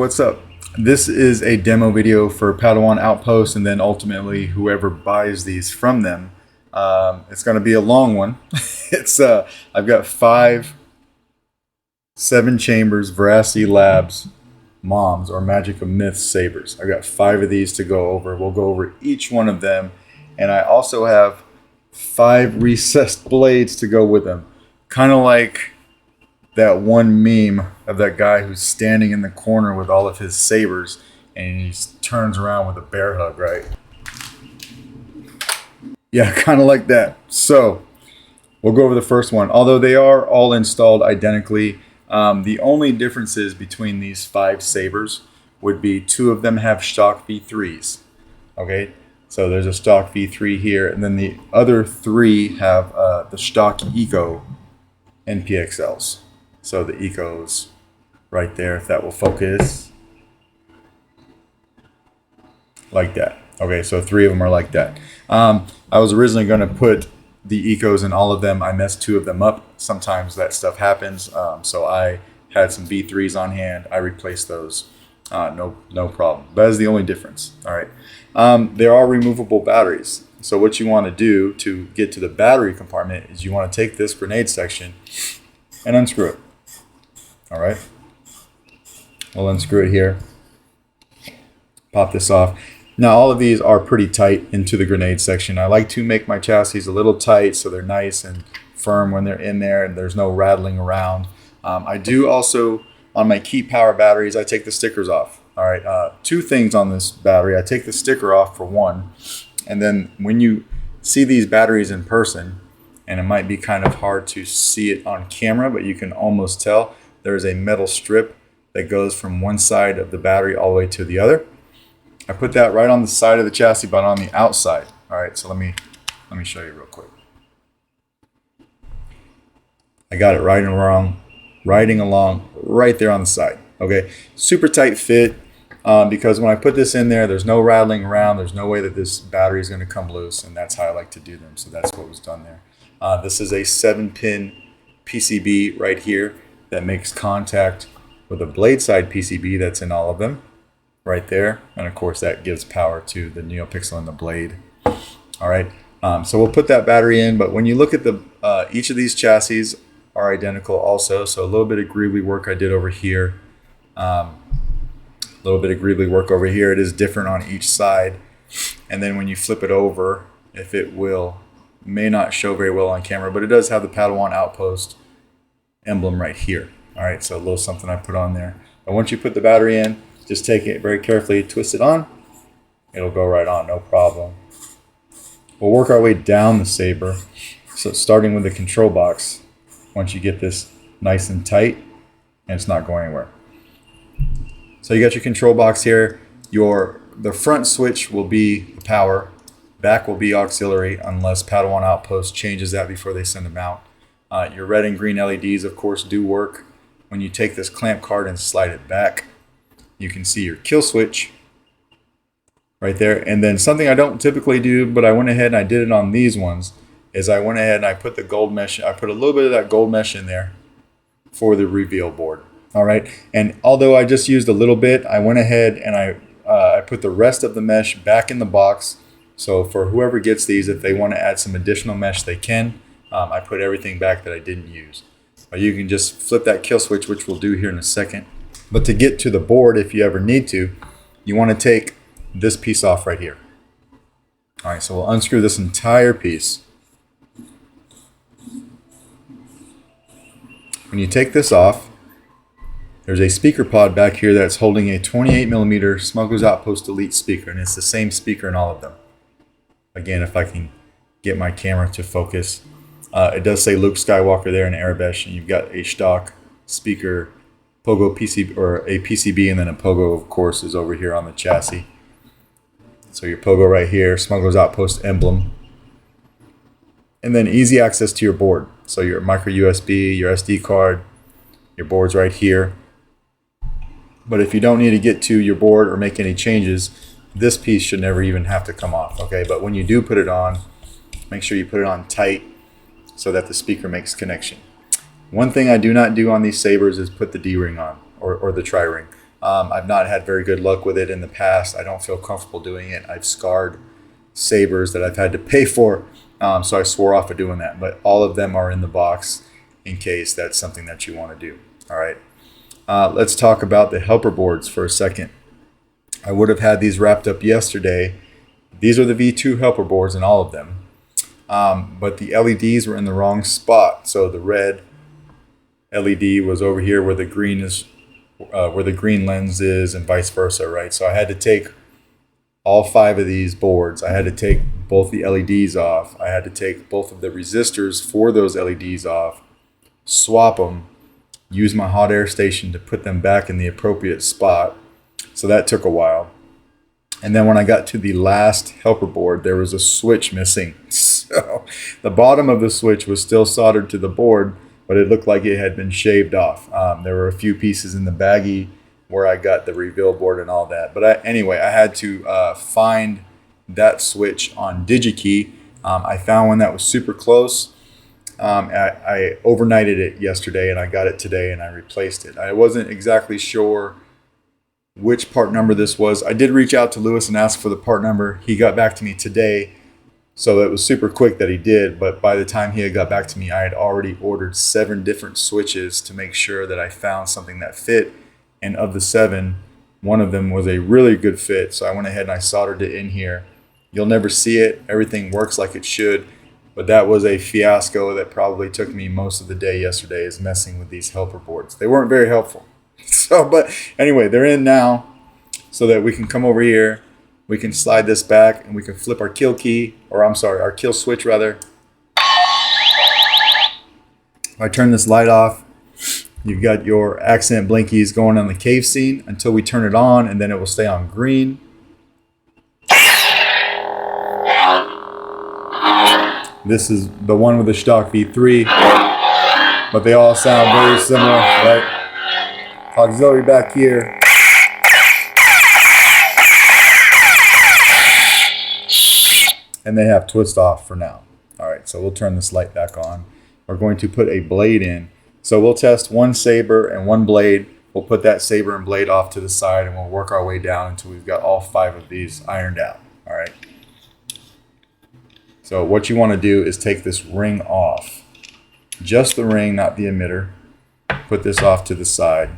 what's up? This is a demo video for Padawan Outpost, and then ultimately whoever buys these from them. It's going to be a long one. I've got 5 7 chambers Veracity Labs Moms or Magic of Myths sabers. I've got 5 of these to go over. We'll go over each one of them, and I also have 5 recessed blades to go with them. Kind of like that one meme of that guy who's standing in the corner with all of his sabers and he turns around with a bear hug, right? Yeah, kind of like that. So we'll go over the first one. Although they are all installed identically, the only differences between these 5 sabers would be 2 of them have stock V3s. Okay, so there's a stock V3 here, and then the other 3 have the stock Eco NPXLs. So the Eco's right there, if that will focus. Like that. Okay, so 3 of them are like that. I was originally going to put the Ecos in all of them. I messed 2 of them up. Sometimes that stuff happens. So I had some V3s on hand. I replaced those. No problem. That is the only difference. All right. There are removable batteries. So what you want to do to get to the battery compartment is you want to take this grenade section and unscrew it. All right. We'll unscrew it here. Pop this off. Now all of these are pretty tight into the grenade section. I like to make my chassis a little tight so they're nice and firm when they're in there and there's no rattling around. I do also, on my key power batteries, I take the stickers off. All right, 2 things on this battery. I take the sticker off for one, and then when you see these batteries in person, and it might be kind of hard to see it on camera, but you can almost tell, there's a metal strip that goes from one side of the battery all the way to the other. I put that right on the side of the chassis, but on the outside. All right, so let me show you real quick. I got it riding along right there on the side. Okay, super tight fit because when I put this in there, there's no rattling around. There's no way that this battery is going to come loose, and that's how I like to do them. So that's what was done there. This is a 7-pin PCB right here that makes contact with a blade side PCB that's in all of them. Right there, and of course that gives power to the Neopixel and the blade. All right, so we'll put that battery in, but when you look at the each of these chassis are identical also, so a little bit of greebly work I did over here, a little bit of greebly work over here. It is different on each side, and then when you flip it over, if it may not show very well on camera, but it does have the Padawan Outpost emblem right here. All right, so a little something I put on there. But once you put the battery in, just take it very carefully, twist it on, it'll go right on, no problem. We'll work our way down the saber. So starting with the control box, once you get this nice and tight, and it's not going anywhere. So you got your control box here. The front switch will be the power, back will be auxiliary, unless Padawan Outpost changes that before they send them out. Your red and green LEDs, of course, do work. When you take this clamp card and slide it back, you can see your kill switch right there. And then something I don't typically do, but I went ahead and I did it on these ones, is I went ahead and I put the gold mesh, I put a little bit of that gold mesh in there for the reveal board. All right. And although I just used a little bit, I went ahead and I put the rest of the mesh back in the box. So for whoever gets these, if they want to add some additional mesh, they can. I put everything back that I didn't use. Or you can just flip that kill switch, which we'll do here in a second. But to get to the board, if you ever need to, you want to take this piece off right here. All right, so we'll unscrew this entire piece. When you take this off, there's a speaker pod back here that's holding a 28mm Smuggler's Outpost Elite speaker, and it's the same speaker in all of them. Again, if I can get my camera to focus. It does say Luke Skywalker there in Arabic, and you've got a stock speaker Pogo PCB, or a PCB, and then a Pogo, of course, is over here on the chassis. So your Pogo right here, Smuggler's Outpost emblem. And then easy access to your board. So your micro USB, your SD card, your board's right here. But if you don't need to get to your board or make any changes, this piece should never even have to come off. Okay, but when you do put it on, make sure you put it on tight so that the speaker makes connection. One thing I do not do on these sabers is put the D-ring on, or the tri-ring. I've not had very good luck with it in the past. I don't feel comfortable doing it. I've scarred sabers that I've had to pay for, so I swore off of doing that. But all of them are in the box in case that's something that you want to do. All right. Let's talk about the helper boards for a second. I would have had these wrapped up yesterday. These are the V2 helper boards in all of them. But the LEDs were in the wrong spot. So the red LED was over here where the green is, where the green lens is, and vice versa, right? So I had to take all 5 of these boards. I had to take both the LEDs off. I had to take both of the resistors for those LEDs off, swap them, use my hot air station to put them back in the appropriate spot. So that took a while. And then when I got to the last helper board, there was a switch missing. So the bottom of the switch was still soldered to the board, but it looked like it had been shaved off. There were a few pieces in the baggie where I got the reveal board and all that. But anyway, I had to find that switch on DigiKey. I found one that was super close. I overnighted it yesterday and I got it today and I replaced it. I wasn't exactly sure which part number this was. I did reach out to Lewis and ask for the part number. He got back to me today, so it was super quick that he did. But by the time he had got back to me, I had already ordered 7 different switches to make sure that I found something that fit. And of the 7, one of them was a really good fit. So I went ahead and I soldered it in here. You'll never see it. Everything works like it should. But that was a fiasco that probably took me most of the day yesterday, is messing with these helper boards. They weren't very helpful. So, but anyway, they're in now, so that we can come over here, we can slide this back, and we can flip our kill key, or I'm sorry, our kill switch rather. If I turn this light off, you've got your accent blinkies going on the cave scene until we turn it on, and then it will stay on green. This is the one with the stock V3, but they all sound very similar, right? Auxiliary back here. And they have twist off for now. All right, so we'll turn this light back on. We're going to put a blade in. So we'll test one saber and one blade. We'll put that saber and blade off to the side, and we'll work our way down until we've got all 5 of these ironed out. All right. So what you want to do is take this ring off. Just the ring, not the emitter. Put this off to the side.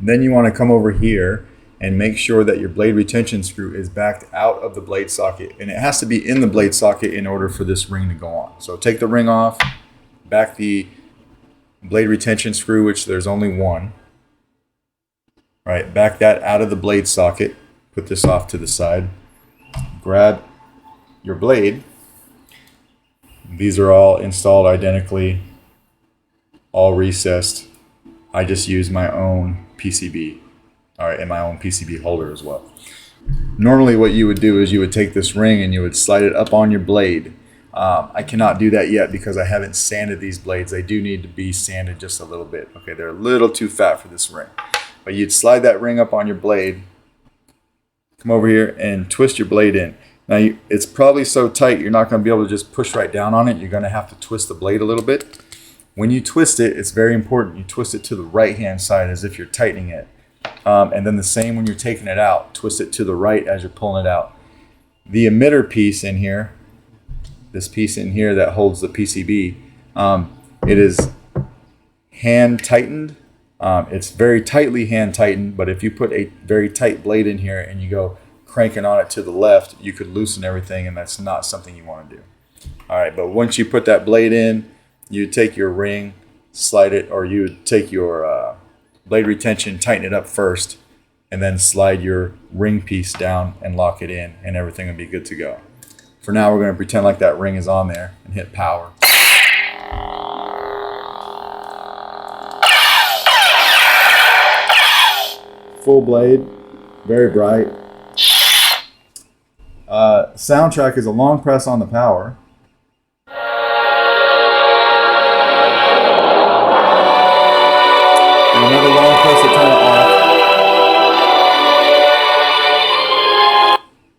Then you want to come over here and make sure that your blade retention screw is backed out of the blade socket. And it has to be in the blade socket in order for this ring to go on. So take the ring off, back the blade retention screw, which there's only one. All right, back that out of the blade socket. Put this off to the side. Grab your blade. These are all installed identically, all recessed. I just use my own PCB, all right, and my own PCB holder as well. Normally what you would do is you would take this ring and you would slide it up on your blade. I cannot do that yet because I haven't sanded these blades. They do need to be sanded just a little bit. Okay, they're a little too fat for this ring. But you'd slide that ring up on your blade, come over here and twist your blade in. Now, it's probably so tight you're not going to be able to just push right down on it. You're going to have to twist the blade a little bit. When you twist it, it's very important. You twist it to the right-hand side as if you're tightening it. And then the same when you're taking it out. Twist it to the right as you're pulling it out. The emitter piece in here, this piece in here that holds the PCB, it is hand tightened. It's very tightly hand tightened, but if you put a very tight blade in here and you go cranking on it to the left, you could loosen everything, and that's not something you want to do. All right, but once you put that blade in, you take your ring, slide it, or you would take your blade retention, tighten it up first, and then slide your ring piece down and lock it in, and everything will be good to go. For now, we're going to pretend like that ring is on there and hit power. Full blade, very bright. Soundtrack is a long press on the power. And another long press to turn it off.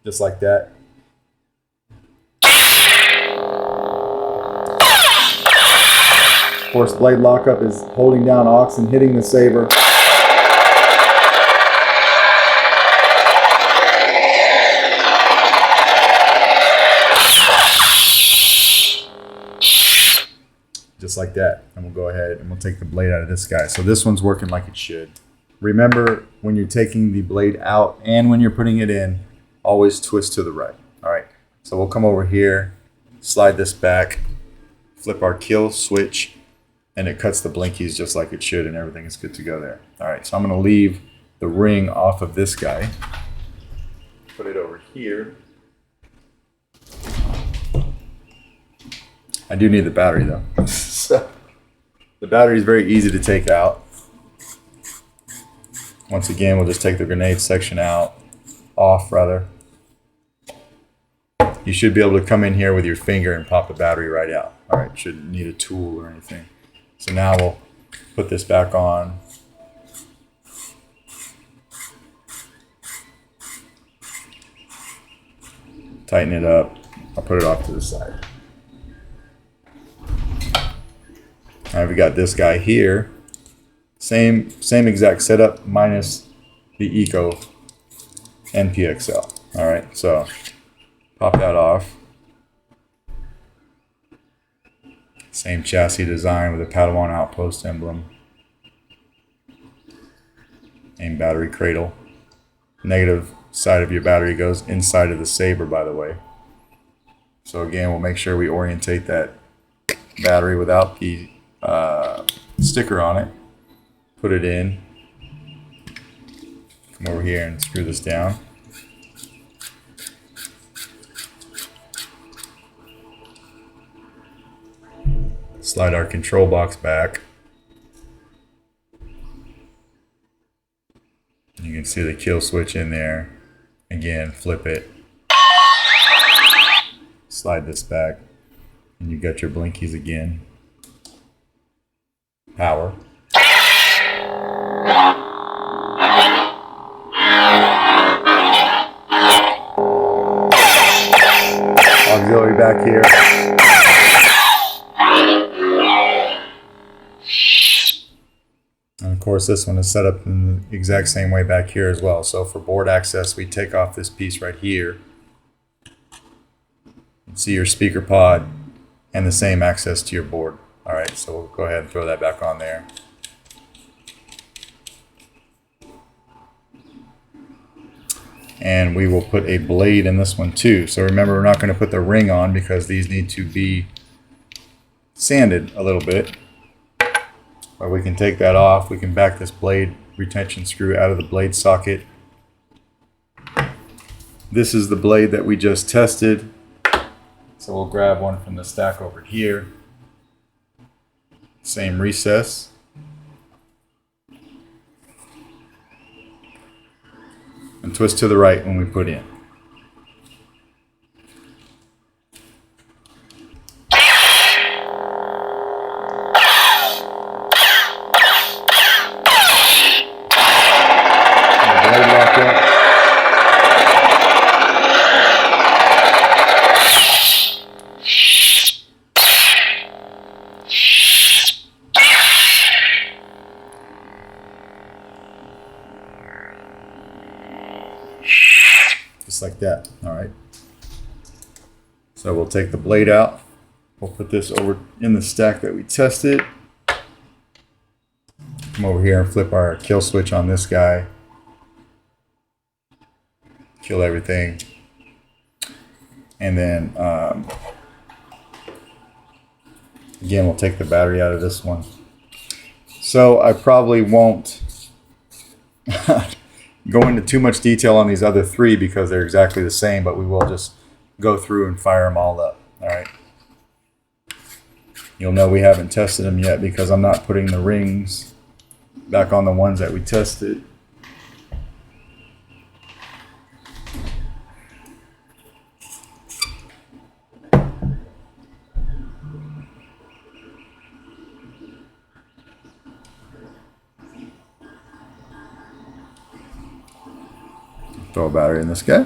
Just like that. Of course, blade lockup is holding down aux and hitting the saber. just like that. And we'll go ahead and we'll take the blade out of this guy. So this one's working like it should. Remember, when you're taking the blade out and when you're putting it in, always twist to the right. All right, so we'll come over here, slide this back, flip our kill switch, and it cuts the blinkies just like it should, and everything is good to go there. All right, so I'm gonna leave the ring off of this guy, put it over here. I do need the battery though. So the battery is very easy to take out. Once again, we'll just take the grenade section off rather. You should be able to come in here with your finger and pop the battery right out. All right, shouldn't need a tool or anything. So now we'll put this back on. Tighten it up. I'll put it off to the side. All right, we got this guy here. Same exact setup minus the Eco NPXL. All right, so pop that off. Same chassis design with a Padawan Outpost emblem. Same battery cradle. Negative side of your battery goes inside of the saber, by the way. So again, we'll make sure we orientate that battery without the sticker on it. Put it in. Come over here and screw this down. Slide our control box back. You can see the kill switch in there. Again, flip it. Slide this back. And you've got your blinkies again. Power. Auxiliary back here. And of course this one is set up in the exact same way back here as well. So for board access, we take off this piece right here. You see your speaker pod and the same access to your board. All right, so we'll go ahead and throw that back on there. And we will put a blade in this one too. So remember, we're not going to put the ring on because these need to be sanded a little bit. But we can take that off. We can back this blade retention screw out of the blade socket. This is the blade that we just tested. So we'll grab one from the stack over here. Same recess. And twist to the right when we put in. Just like that. All right. So we'll take the blade out. We'll put this over in the stack that we tested. Come over here and flip our kill switch on this guy. Kill everything. And then again, we'll take the battery out of this one. So I probably won't go into too much detail on these other three because they're exactly the same, but we will just go through and fire them all up. All right. You'll know we haven't tested them yet because I'm not putting the rings back on the ones that we tested. Throw a battery in this guy.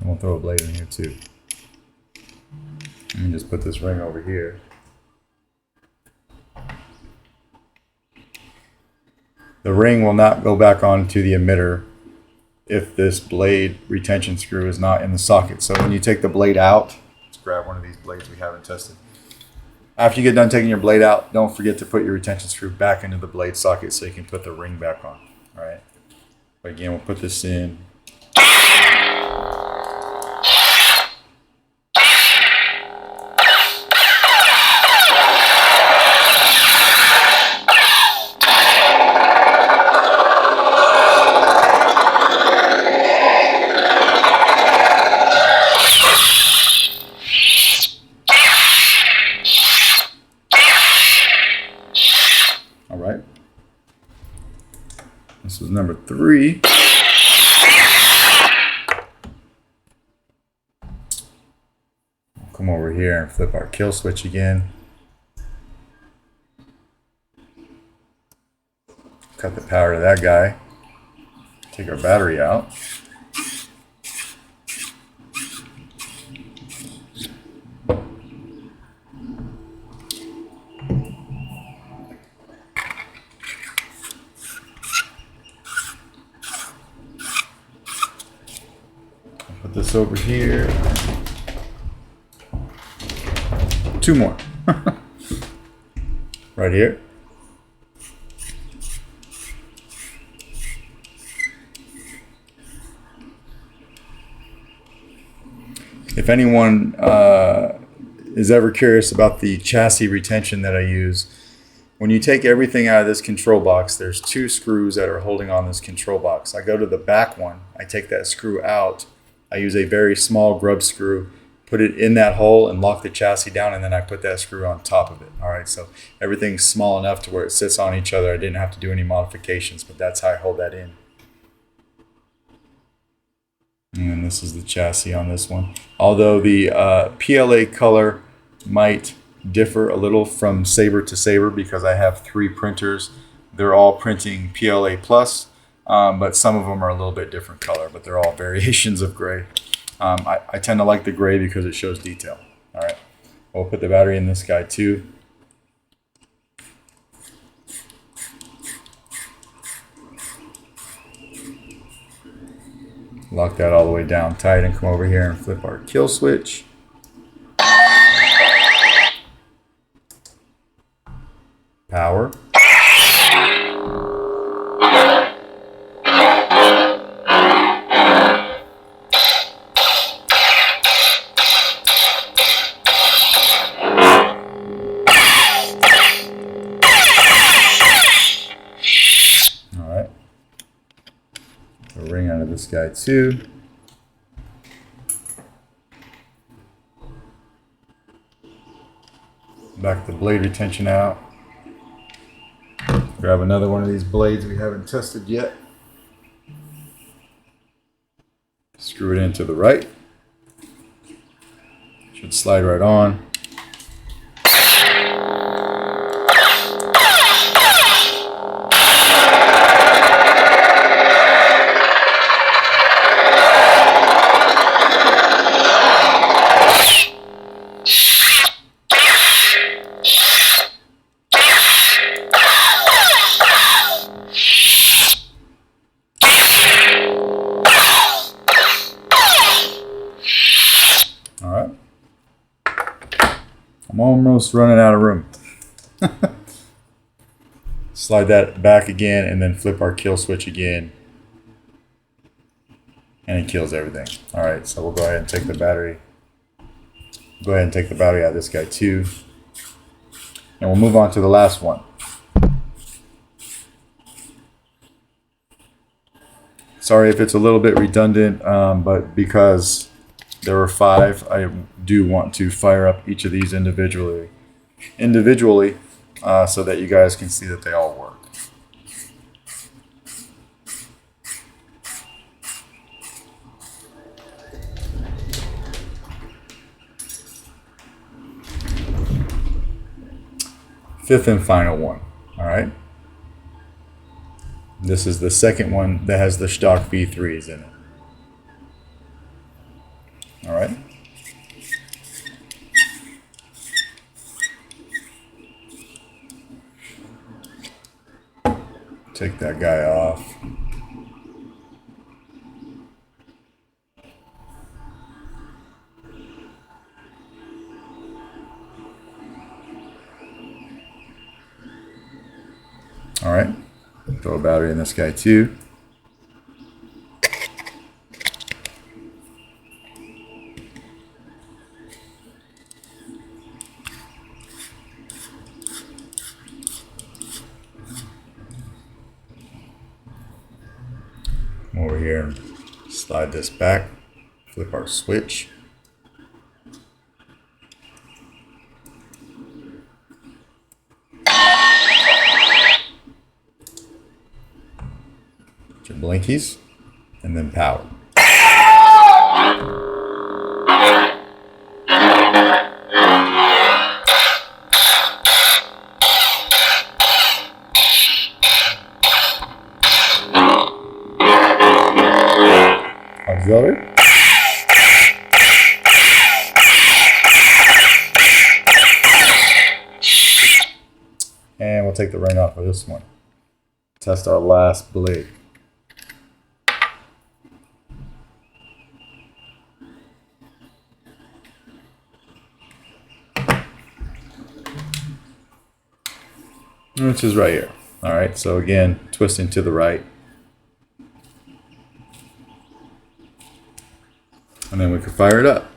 And we'll throw a blade in here too. Let me just put this ring over here. The ring will not go back onto the emitter if this blade retention screw is not in the socket. So when you take the blade out, let's grab one of these blades we haven't tested. After you get done taking your blade out, don't forget to put your retention screw back into the blade socket so you can put the ring back on. All right. But again, we'll put this in. All right. This was number 3. We'll come over here and flip our kill switch again. Cut the power to that guy. Take our battery out. Put this over here. 2 more. Right here. If anyone is ever curious about the chassis retention that I use, when you take everything out of this control box, there's 2 screws that are holding on this control box. I go to the back one, I take that screw out, I use a very small grub screw, put it in that hole and lock the chassis down, and then I put that screw on top of it. All right, so everything's small enough to where it sits on each other. I didn't have to do any modifications, but that's how I hold that in. And then this is the chassis on this one. Although the PLA color might differ a little from saber to saber because I have 3 printers. They're all printing PLA plus, but some of them are a little bit different color, but they're all variations of gray. I tend to like the gray because it shows detail. All right, we'll put the battery in this guy too. Lock that all the way down tight and come over here and flip our kill switch. Power. Ring out of this guy too. Back the blade retention out. Grab another one of these blades we haven't tested yet. Screw it into the right. Should slide right on. I'm almost running out of room. Slide that back again and then flip our kill switch again. And it kills everything. Alright, so we'll go ahead and take the battery. Go ahead and take the battery out of this guy too. And we'll move on to the last one. Sorry if it's a little bit redundant, but because there were 5, I do want to fire up each of these individually, so that you guys can see that they all work. Fifth and final one. All right. This is the second one that has the stock V3s in it. All right. Take that guy off. All right. Throw a battery in this guy too. Come over here and slide this back. Flip our switch. Get your blinkies and then power. Auxiliary. And we'll take the ring off of this one. Test our last blade. Which is right here. All right, so again, twisting to the right. And then we can fire it up.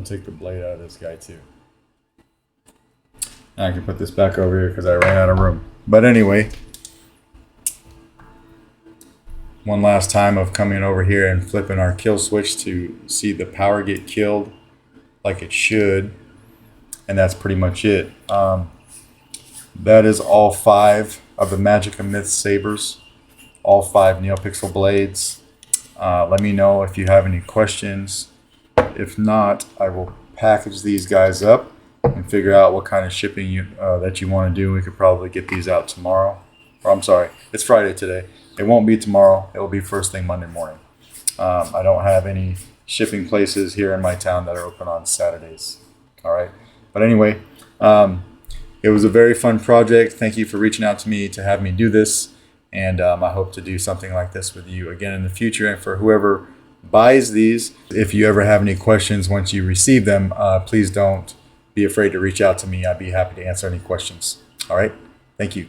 Take the blade out of this guy too. Now I can put this back over here because I ran out of room. But anyway, one last time of coming over here and flipping our kill switch to see the power get killed like it should. And that's pretty much it. That is all 5 of the Magic and Myth sabers. All 5 Neopixel blades. Let me know if you have any questions. If not, I will package these guys up and figure out what kind of shipping that you want to do. We could probably get these out tomorrow. Or I'm sorry, it's Friday today. It won't be tomorrow. It will be first thing Monday morning. I don't have any shipping places here in my town that are open on Saturdays. All right. But anyway, it was a very fun project. Thank you for reaching out to me to have me do this. And I hope to do something like this with you again in the future. And for whoever buys these, if you ever have any questions once you receive them, please don't be afraid to reach out to me. I'd be happy to answer any questions. All right. Thank you.